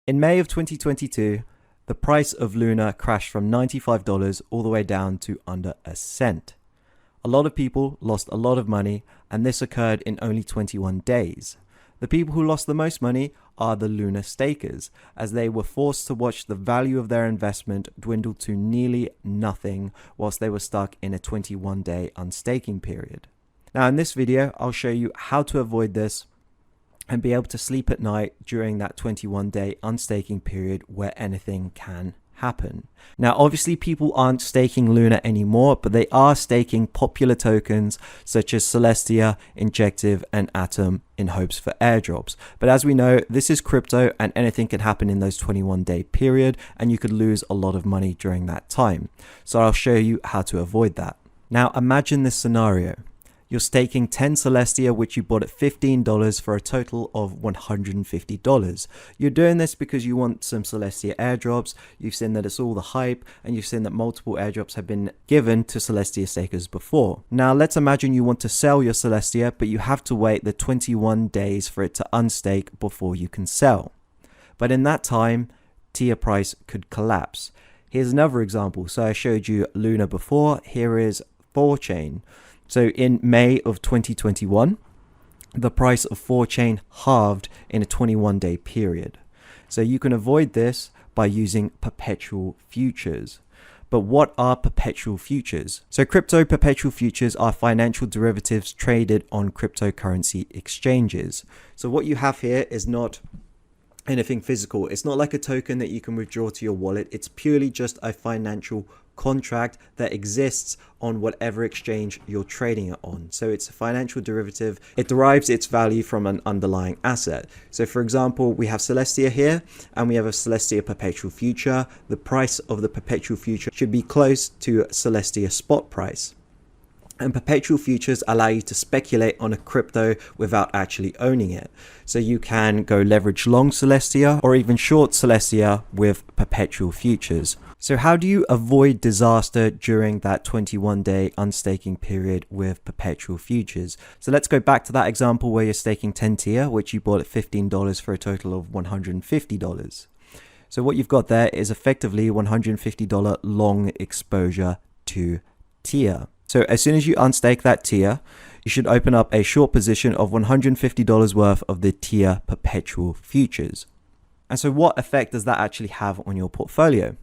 In May of 2022, the price of Luna crashed from $95 all the way down to under a cent. A lot of people lost a lot of money, and this occurred in only 21 days. The people who lost the most money are the Luna stakers, as they were forced to watch the value of their investment dwindle to nearly nothing whilst they were stuck in a 21-day unstaking period. Now in this video, I'll show you how to avoid this and be able to sleep at night during that 21-day unstaking period where anything can happen. Now obviously people aren't staking Luna anymore, but they are staking popular tokens such as Celestia, Injective and Atom in hopes for airdrops. But as we know, this is crypto and anything can happen in those 21-day period, and you could lose a lot of money during that time. So I'll show you how to avoid that. Now imagine this scenario. You're staking 10 Celestia, which you bought at $15 for a total of $150. You're doing this because you want some Celestia airdrops. You've seen that it's all the hype, and you've seen that multiple airdrops have been given to Celestia stakers before. Now let's imagine you want to sell your Celestia, but you have to wait the 21 days for it to unstake before you can sell. But in that time, TIA price could collapse. Here's another example. So I showed you Luna before. Here is 4chain. So in May of 2021, the price of 4chain halved in a 21-day period. So you can avoid this by using perpetual futures. But what are perpetual futures? So crypto perpetual futures are financial derivatives traded on cryptocurrency exchanges. So what you have here is not anything physical. It's not like a token that you can withdraw to your wallet. It's purely just a financial contract that exists on whatever exchange you're trading it on. So it's a financial derivative. It derives its value from an underlying asset. So for example, we have Celestia here and we have a Celestia perpetual future. The price of the perpetual future should be close to Celestia spot price. And perpetual futures allow you to speculate on a crypto without actually owning it. So you can go leverage long Celestia or even short Celestia with perpetual futures. So how do you avoid disaster during that 21-day unstaking period with perpetual futures? So let's go back to that example where you're staking 10 TIA, which you bought at $15 for a total of $150. So what you've got there is effectively $150 long exposure to TIA. So as soon as you unstake that TIA, you should open up a short position of $150 worth of the TIA perpetual futures. And so what effect does that actually have on your portfolio?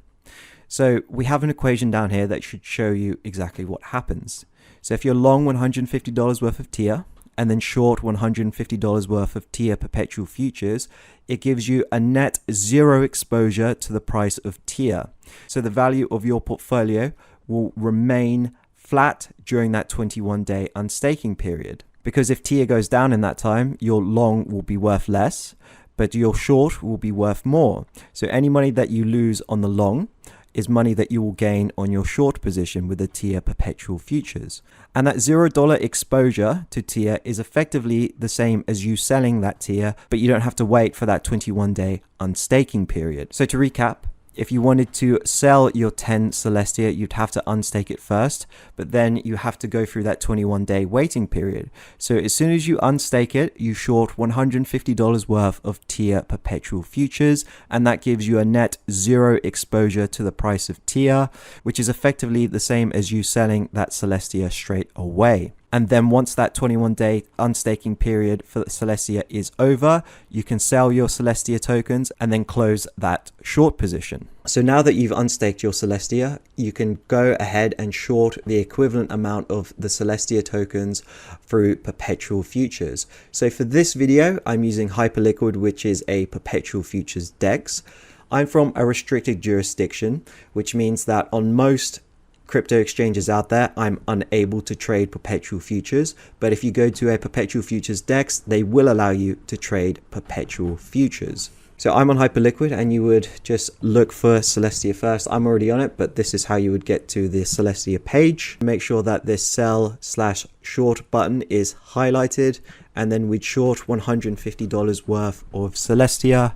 So we have an equation down here that should show you exactly what happens. So if you're long $150 worth of TIA and then short $150 worth of TIA perpetual futures, it gives you a net zero exposure to the price of TIA. So the value of your portfolio will remain flat during that 21-day unstaking period. Because if TIA goes down in that time, your long will be worth less, but your short will be worth more. So any money that you lose on the long is money that you will gain on your short position with the TIA perpetual futures. And that $0 exposure to TIA is effectively the same as you selling that TIA, but you don't have to wait for that 21-day unstaking period. So to recap, if you wanted to sell your 10 Celestia, you'd have to unstake it first, but then you have to go through that 21-day waiting period. So as soon as you unstake it, you short $150 worth of TIA perpetual futures, and that gives you a net zero exposure to the price of TIA, which is effectively the same as you selling that Celestia straight away. And then once that 21-day unstaking period for Celestia is over, you can sell your Celestia tokens and then close that short position. So now that you've unstaked your Celestia, you can go ahead and short the equivalent amount of the Celestia tokens through perpetual futures. So for this video, I'm using Hyperliquid, which is a perpetual futures DEX. I'm from a restricted jurisdiction, which means that on most crypto exchanges out there, I'm unable to trade perpetual futures, but if you go to a perpetual futures DEX, they will allow you to trade perpetual futures. So I'm on Hyperliquid, and you would just look for Celestia first. I'm already on it, but this is how you would get to the Celestia page. Make sure that this sell/short button is highlighted, and then we'd short $150 worth of Celestia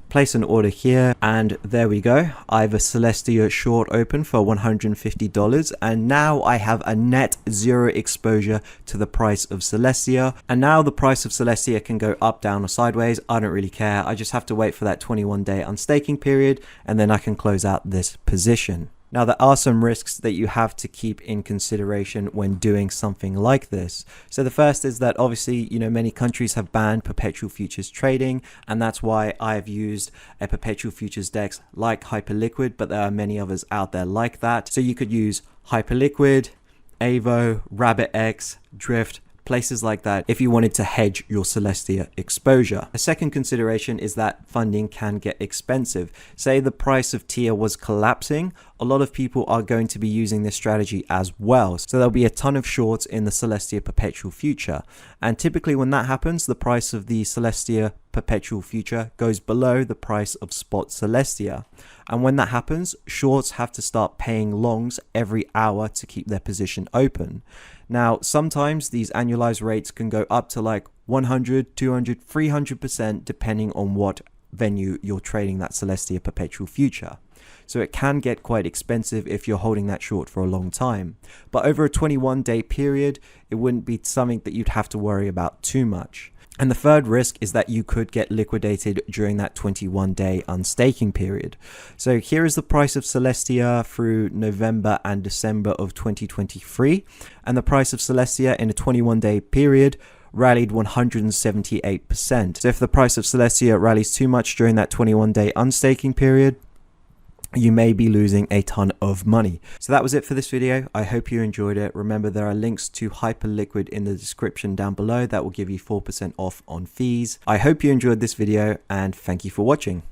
place an order here, and there we go. I have a Celestia short open for $150, and now I have a net zero exposure to the price of Celestia. And now the price of Celestia can go up, down, or sideways. I don't really care. I just have to wait for that 21-day unstaking period, and then I can close out this position. Now, there are some risks that you have to keep in consideration when doing something like this. So the first is that obviously, many countries have banned perpetual futures trading, and that's why I've used a perpetual futures DEX like Hyperliquid, but there are many others out there like that. So you could use Hyperliquid, Avo, RabbitX, Drift, places like that if you wanted to hedge your Celestia exposure. A second consideration is that funding can get expensive. Say the price of TIA was collapsing, a lot of people are going to be using this strategy as well. So there'll be a ton of shorts in the Celestia Perpetual Future. And typically when that happens, the price of the Celestia Perpetual Future goes below the price of spot Celestia. And when that happens, shorts have to start paying longs every hour to keep their position open. Now, sometimes these annualized rates can go up to like 100, 200, 300% depending on what venue you're trading that Celestia Perpetual Future. So it can get quite expensive if you're holding that short for a long time. But over a 21-day period, it wouldn't be something that you'd have to worry about too much. And the third risk is that you could get liquidated during that 21-day unstaking period. So here is the price of Celestia through November and December of 2023. And the price of Celestia in a 21-day period rallied 178%. So if the price of Celestia rallies too much during that 21-day unstaking period, you may be losing a ton of money. So that was it for this video. I hope you enjoyed it. Remember, there are links to Hyperliquid in the description down below that will give you 4% off on fees. I hope you enjoyed this video, and thank you for watching.